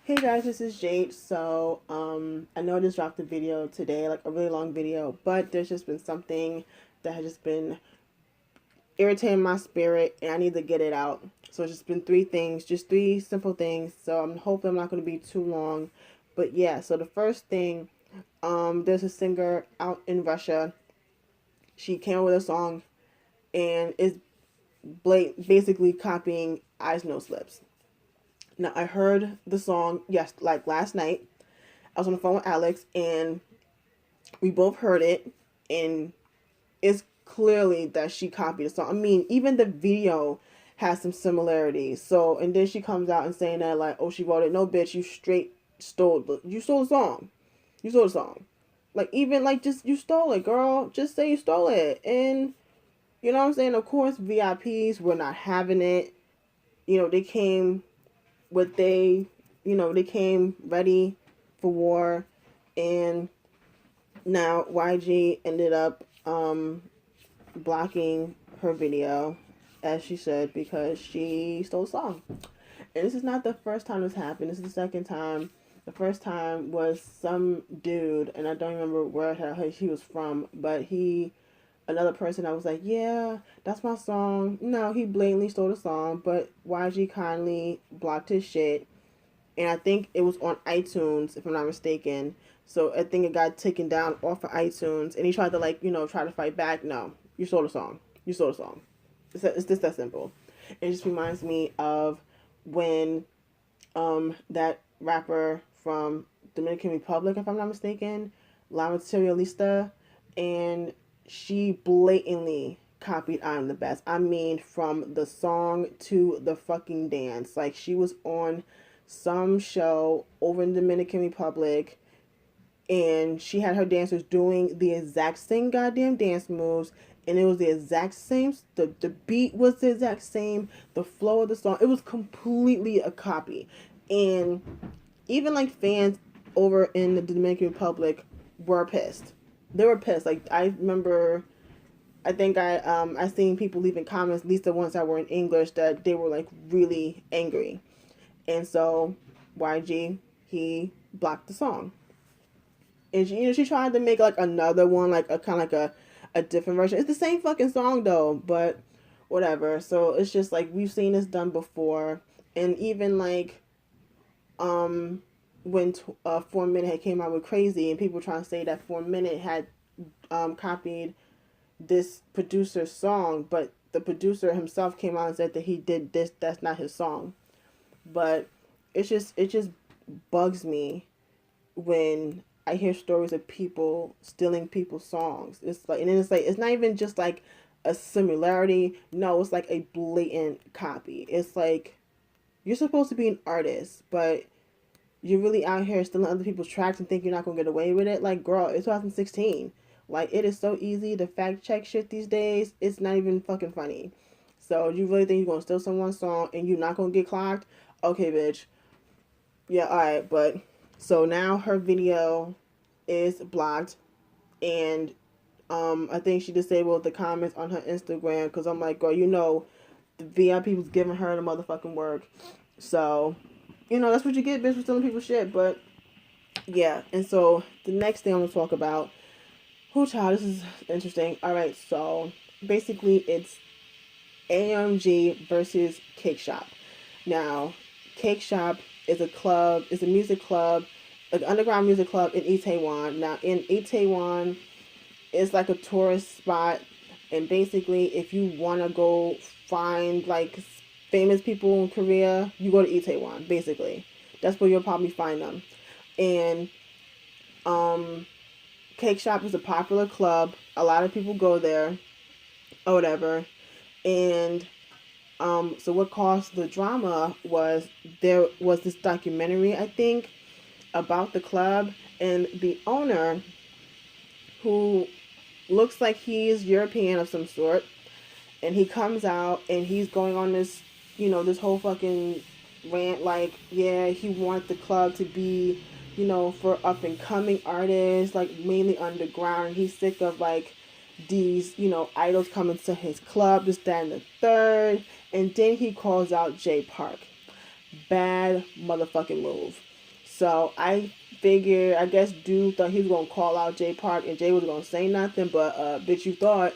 Hey guys, this is Jade. I know I just dropped a video today, like a really long video, but there's just been something that has just been irritating my spirit and I need to get it out. So it's just been three things, just three simple things. So I'm hoping I'm not going to be too long. But yeah, so the first thing, there's a singer out in Russia. She came up with a song and is basically copying Eyes No Slips. Now I heard the song, yes, like last night. I was on the phone with Alex and we both heard it, and it's clearly that she copied the song. I mean, even the video has some similarities. So, and then she comes out and saying that like, oh, she wrote it. No, bitch, you straight stole the song. You stole the song. Like even like just you stole it, girl. Just say you stole it, and you know what I'm saying. Of course, VIPs were not having it. They came what they came ready for war, and now YG ended up blocking her video, as she said, because she stole a song. And this is not the first time this happened. This is the second time. The first time was some dude, and I don't remember where he was from, but another person that was like, yeah, that's my song. No, he blatantly stole the song, but YG kindly blocked his shit. And I think it was on iTunes, if I'm not mistaken. So I think it got taken down off of iTunes, and he tried to try to fight back. No, you stole the song. You stole the song. It's just that simple. It just reminds me of when that rapper from Dominican Republic, if I'm not mistaken, La Materialista, and she blatantly copied I'm the Best. I mean, from the song to the fucking dance. Like, she was on some show over in Dominican Republic, and she had her dancers doing the exact same goddamn dance moves, and it was the exact same. The beat was the exact same. The flow of the song, it was completely a copy. And even like fans over in the Dominican Republic were pissed. They were pissed. Like, I remember, I think I seen people leaving comments, at least the ones that were in English, that they were like really angry. And so YG, he blocked the song. And she tried to make like another one, like a kind of like a different version. It's the same fucking song though, but whatever. So it's just like we've seen this done before, and even like when 4 Minute had came out with Crazy, and people trying to say that 4 Minute had copied this producer's song, but the producer himself came out and said that he did this. That's not his song. But it just bugs me when I hear stories of people stealing people's songs. It's like, and then it's like, it's not even just like a similarity. No, it's like a blatant copy. It's like, you're supposed to be an artist, but you're really out here stealing other people's tracks and think you're not gonna get away with it. Like, girl, it's 2016. Like, it is so easy to fact check shit these days. It's not even fucking funny. So you really think you're gonna steal someone's song and you're not gonna get clocked? Okay, bitch. Yeah, alright, but so now her video is blocked, and I think she disabled the comments on her Instagram, because I'm like, girl, the VIP was giving her the motherfucking work. So, that's what you get, bitch, for stealing people's shit. But yeah, and so the next thing I'm gonna talk about, oh child, this is interesting. Alright, so basically it's AMG versus Cake Shop. Now, Cake Shop is a music club, an underground music club in Itaewon. Now, in Itaewon, it's like a tourist spot, and basically, if you want to go find like famous people in Korea, you go to Itaewon. Basically, that's where you'll probably find them. And Cake Shop is a popular club. A lot of people go there, or whatever. And so what caused the drama was there was this documentary, I think, about the club, and the owner, who looks like he's European of some sort, and he comes out and he's going on this, this whole fucking rant, like, yeah, he wants the club to be, for up and coming artists, like mainly underground, and he's sick of like these, idols coming to his club, this, that, and the third. And then he calls out Jay Park. Bad motherfucking move. So I figured, I guess dude thought he was gonna call out Jay Park and Jay was gonna say nothing, but bitch, you thought.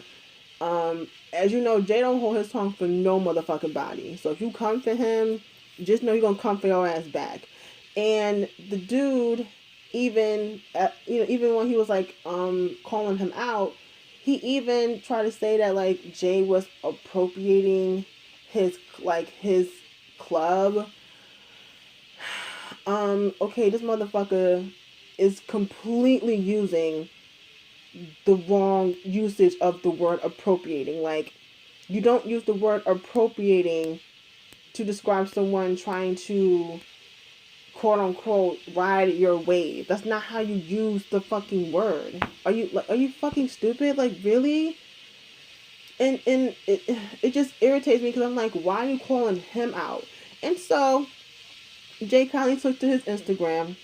As you know, Jay don't hold his tongue for no motherfucking body. So if you come for him, just know you're gonna come for your ass back. And the dude, even even when he was like calling him out, he even tried to say that like Jay was appropriating his club. Okay, this motherfucker is completely using the wrong usage of the word appropriating. Like, you don't use the word appropriating to describe someone trying to quote unquote ride your wave. That's not how you use the fucking word. Are you fucking stupid? Like, really? And it just irritates me because I'm like, why are you calling him out? And so Jay kindly took to his Instagram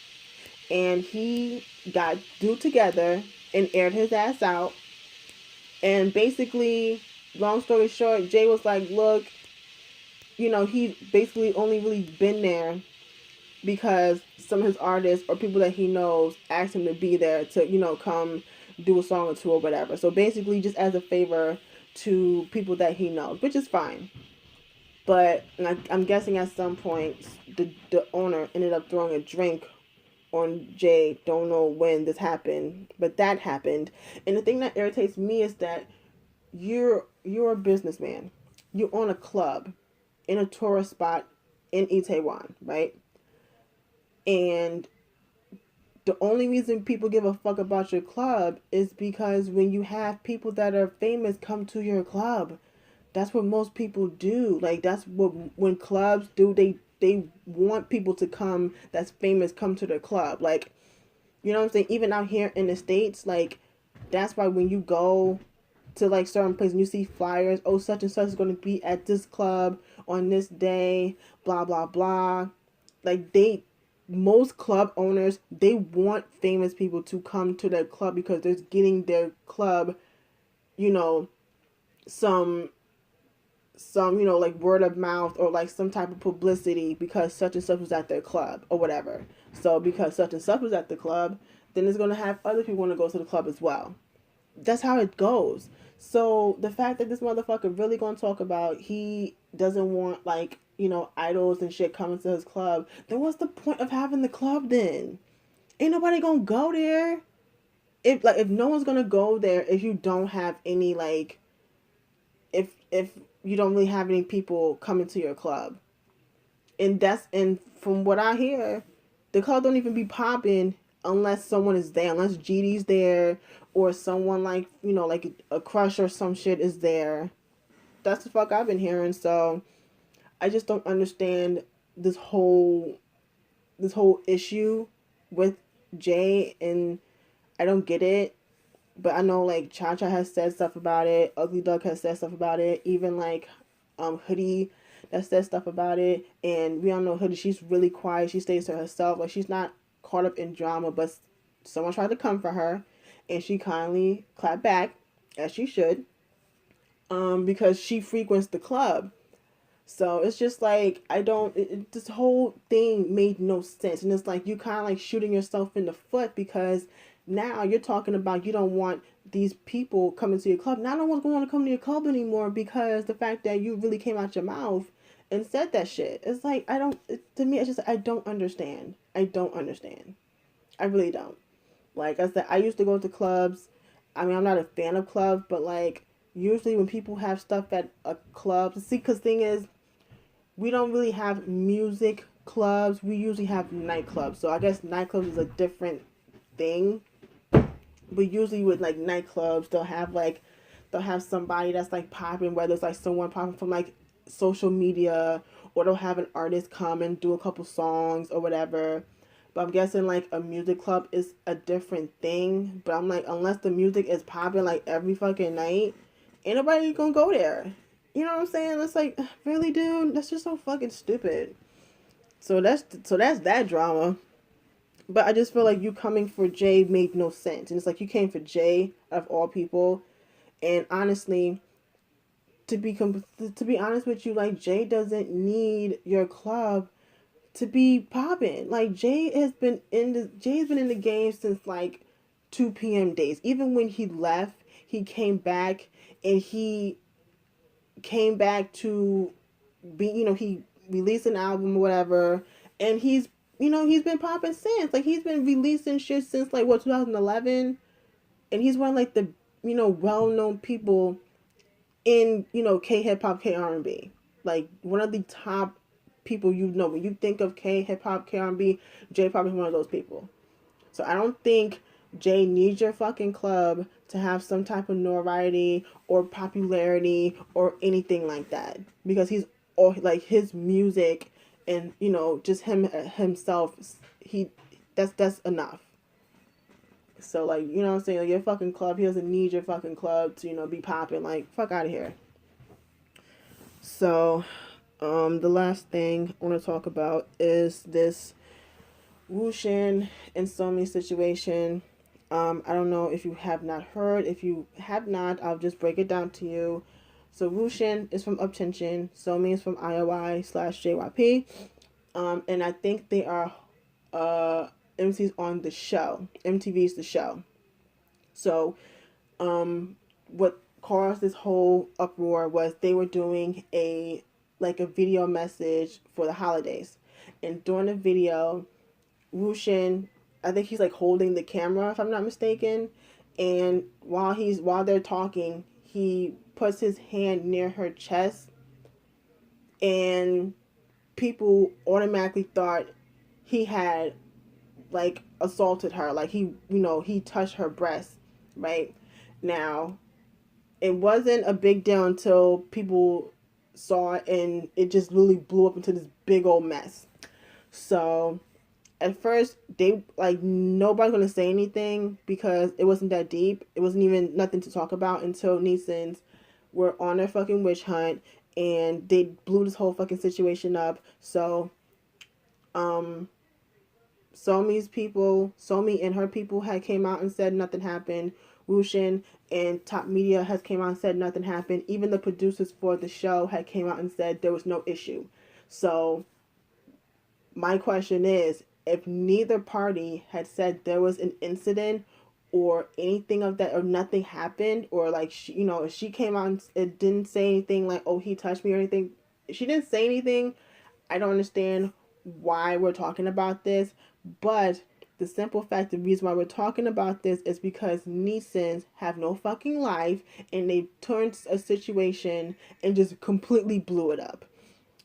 and he got dude together and aired his ass out. And basically, long story short, Jay was like, look, he basically only really been there because some of his artists or people that he knows asked him to be there to, come do a song or two or whatever. So basically, just as a favor to people that he knows, which is fine. But I'm guessing at some point, the owner ended up throwing a drink on Jay. Don't know when this happened, but that happened. And the thing that irritates me is that you're a businessman. You own a club in a tourist spot in Itaewon, right? And the only reason people give a fuck about your club is because when you have people that are famous come to your club, that's what most people do. Like, that's what, when clubs do, they want people to come that's famous come to their club. Like, you know what I'm saying? Even out here in the States, like, that's why when you go to like certain places and you see flyers, oh, such and such is going to be at this club on this day, blah blah blah. Like, most club owners, they want famous people to come to their club because they're getting their club, you know, some like word of mouth or like some type of publicity because such and such was at their club or whatever. So because such and such was at the club, then it's going to have other people want to go to the club as well. That's how it goes. So the fact that this motherfucker really gonna talk about he doesn't want like, idols and shit coming to his club, then what's the point of having the club then? Ain't nobody gonna go there. If no one's gonna go there if you don't have any like if you don't really have any people coming to your club. And from what I hear, the club don't even be popping unless someone is there, unless GD's there or someone like, like a crush or some shit is there. That's the fuck I've been hearing. So I just don't understand this whole issue with Jay, and I don't get it. But I know like Cha Cha has said stuff about it, Ugly Duck has said stuff about it, even like Hoodie that says stuff about it. And we all know Hoodie, she's really quiet, she stays to herself, like she's not caught up in drama, but someone tried to come for her and she kindly clapped back, as she should, because she frequents the club. So it's just like, this whole thing made no sense. And it's like, you kind of like shooting yourself in the foot because now you're talking about you don't want these people coming to your club. Now no one's going to come to your club anymore because the fact that you really came out your mouth and said that shit. It's like, to me, it's just, I don't understand. I don't understand. I really don't. Like I said, I used to go to clubs. I mean, I'm not a fan of clubs, but like, usually when people have stuff at a club, see, because thing is, we don't really have music clubs. We usually have nightclubs. So I guess nightclubs is a different thing. But usually with like nightclubs, they'll have somebody that's like popping, whether it's like someone popping from like social media, or they'll have an artist come and do a couple songs or whatever. But I'm guessing like a music club is a different thing. But I'm like, unless the music is popping like every fucking night, ain't nobody gonna go there. You know what I'm saying? It's like, really, dude? That's just so fucking stupid. So that's that drama. But I just feel like you coming for Jay made no sense. And it's like, you came for Jay of all people. And honestly, to be honest with you, like, Jay doesn't need your club to be popping. Like Jay has been in the game since like 2 p.m. days. Even when he left, he came back and he came back to be, he released an album or whatever, and he's been popping since. Like he's been releasing shit since like what, 2011, and he's one of like the well-known people in K hip hop, K R&B, like one of the top people. When you think of K hip hop, K R&B, J Pop is one of those people. So I don't think Jay needs your fucking club to have some type of notoriety or popularity or anything like that, because he's, or like his music and just himself, he that's enough. So like, what I'm saying, like, your fucking club, he doesn't need your fucking club to be popping. Like, fuck out of here. So the last thing I want to talk about is this Wushin and Somi situation. I don't know if you have not heard. If you have not, I'll just break it down to you. So Wushin is from Uptension. Somi is from IOI/JYP. And I think they are MCs on the show. MTV's The Show. So what caused this whole uproar was they were doing a video message for the holidays. And during the video, Wushin, I think he's like holding the camera, if I'm not mistaken, and while they're talking, he puts his hand near her chest, and people automatically thought he had like assaulted her, like he touched her breast. Right now, it wasn't a big deal until people saw it, and it just really blew up into this big old mess. So at first, they nobody's gonna say anything because it wasn't that deep. It wasn't even nothing to talk about until Neesons were on their fucking witch hunt, and they blew this whole fucking situation up. So, Somi and her people had came out and said nothing happened. Wushin and Top Media has came out and said nothing happened. Even the producers for the show had came out and said there was no issue. So, my question is, if neither party had said there was an incident or anything of that, or nothing happened, or like if she came out and didn't say anything like, oh, he touched me or anything, if she didn't say anything, I don't understand why we're talking about this. But the simple fact, the reason why we're talking about this is because Neesons have no fucking life, and they turned a situation and just completely blew it up.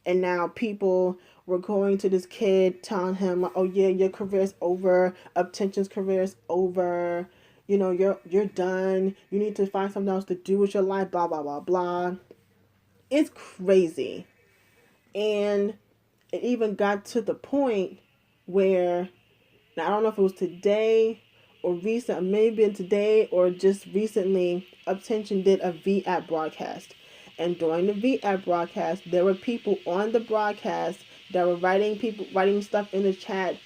And now people were going to this kid telling him, like, oh yeah, your career's over, Uptension's career's over, you're done, you need to find something else to do with your life, blah blah blah blah. It's crazy. And it even got to the point where, now I don't know if it was today or recent, maybe today or just recently, Uptension did a V-App broadcast. And during the V-App broadcast, there were people on the broadcast that were writing stuff in the chat,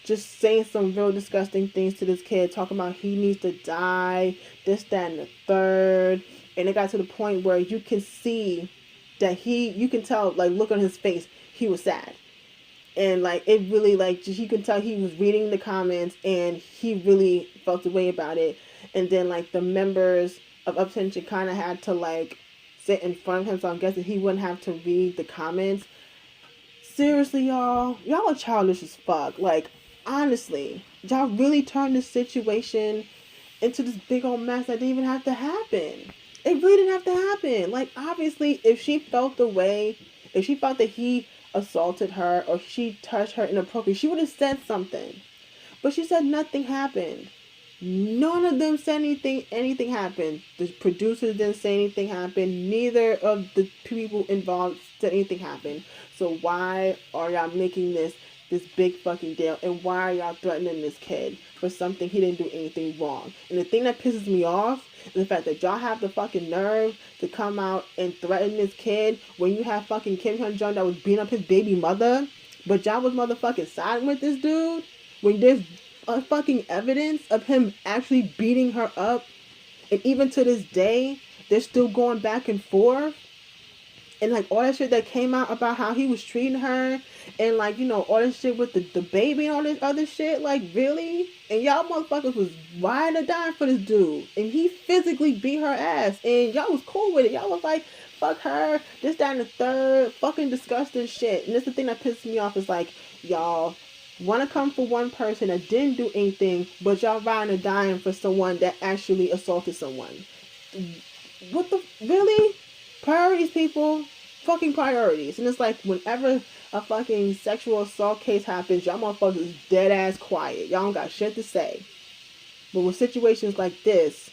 just saying some real disgusting things to this kid, talking about he needs to die, this, that, and the third. And it got to the point where you can see that you can tell, like, look on his face, he was sad. And, like, it really, like, just, you can tell he was reading the comments, and he really felt the way about it. And then, like, the members of Uptension kind of had to, like, sit in front of him, so I'm guessing he wouldn't have to read the comments. Seriously, y'all are childish as fuck. Like, honestly, y'all really turned this situation into this big old mess that didn't even have to happen. It really didn't have to happen. Like, obviously, if she felt that he assaulted her or she touched her inappropriately, she would have said something. But she said nothing happened. None of them said anything happened. The producers didn't say anything happened. Neither of the people involved said anything happened. So why are y'all making this big fucking deal? And why are y'all threatening this kid for something he didn't do anything wrong? And the thing that pisses me off is the fact that y'all have the fucking nerve to come out and threaten this kid when you have fucking Kim Hyun-jung that was beating up his baby mother, but y'all was motherfucking siding with this dude when there's fucking evidence of him actually beating her up. And even to this day, they're still going back and forth. And like all that shit that came out about how he was treating her, and like, you know, all this shit with the baby and all this other shit, like really? And y'all motherfuckers was riding or dying for this dude, and he physically beat her ass, and y'all was cool with it. Y'all was like, fuck her, this, that, and the third, fucking disgusting shit. And that's the thing that pisses me off, is like, y'all want to come for one person that didn't do anything, but y'all riding or dying for someone that actually assaulted someone. What the, really? Priorities, people. Fucking priorities. And it's like, whenever a fucking sexual assault case happens, y'all motherfuckers dead ass quiet. Y'all don't got shit to say. But with situations like this,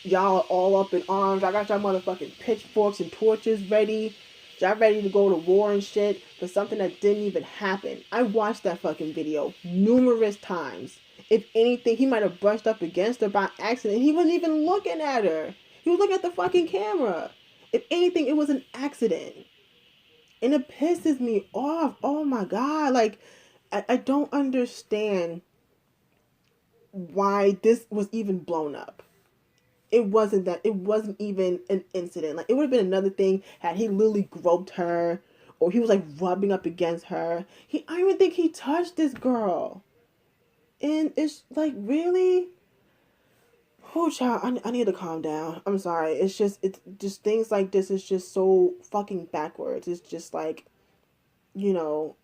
y'all are all up in arms. I got y'all motherfucking pitchforks and torches ready. Y'all ready to go to war and shit for something that didn't even happen. I watched that fucking video numerous times. If anything, he might have brushed up against her by accident. He wasn't even looking at her. He was looking at the fucking camera. If anything, it was an accident. And it pisses me off. Oh my God. Like, I don't understand why this was even blown up. It wasn't even an incident. Like, it would have been another thing had he literally groped her, or he was like rubbing up against her. I don't even think he touched this girl. And it's like, really? Oh, child, I need to calm down. I'm sorry. It's just things like this is just so fucking backwards. It's just like, you know,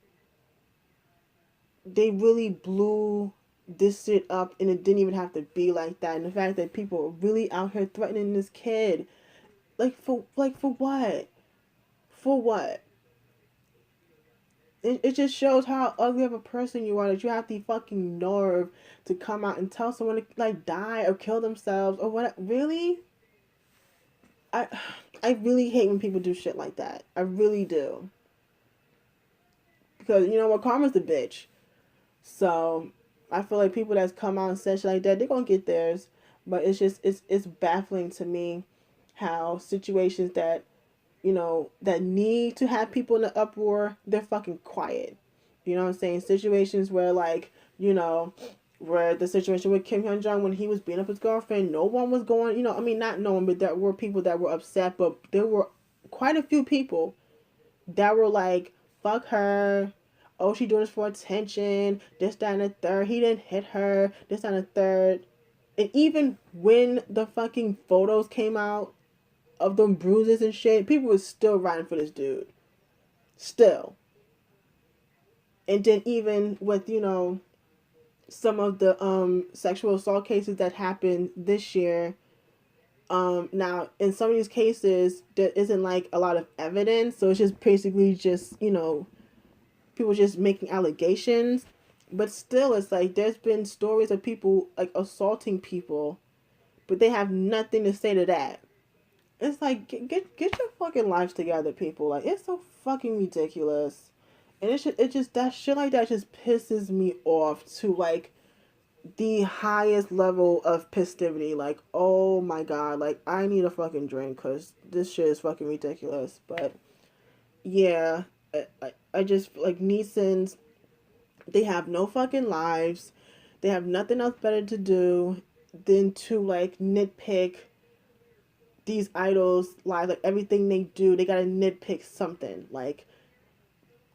they really blew this shit up, and it didn't even have to be like that. And the fact that people are really out here threatening this kid, for what? For what? It just shows how ugly of a person you are, that you have the fucking nerve to come out and tell someone to like die or kill themselves or what. Really? I I really hate when people do shit like that. I really do. Because you know what, karma's the bitch. So I feel like people that's come out and said shit like that, they're gonna get theirs. But it's just it's baffling to me how situations that, you know, that need to have people in the uproar, they're fucking quiet. You know what I'm saying? Situations where, like, you know, where the situation with Kim Hyun Jung when he was beating up his girlfriend, no one was going, you know, I mean, not no one, but there were people that were upset, but there were quite a few people that were like, fuck her. Oh, she doing this for attention. This, that, and the third. He didn't hit her. This, that, and the third. And even when the fucking photos came out of them bruises and shit, people were still riding for this dude. Still. And then even with, you know, some of the sexual assault cases that happened this year, now in some of these cases there isn't like a lot of evidence, so it's just basically just, you know, people just making allegations. But still, it's like there's been stories of people like assaulting people, but they have nothing to say to that. It's like, get your fucking lives together, people. Like, it's so fucking ridiculous. And it just that shit like that just pisses me off to like the highest level of festivity. Like, oh my God, like I need a fucking drink because this shit is fucking ridiculous. But yeah, I just like Neesons, they have no fucking lives. They have nothing else better to do than to like nitpick these idols' lives. Like everything they do, they gotta nitpick something. Like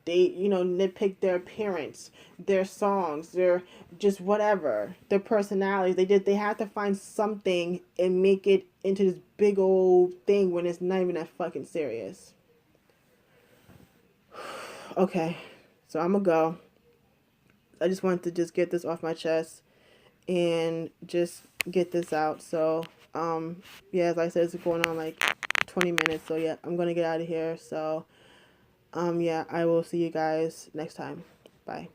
they, you know, nitpick their appearance, their songs, their just whatever, their personalities. They have to find something and make it into this big old thing when it's not even that fucking serious. Okay, so I'm gonna go. I just wanted to just get this off my chest and just get this out. So, yeah, as I said, it's going on like 20 minutes. So, yeah, I'm going to get out of here. So, yeah, I will see you guys next time. Bye.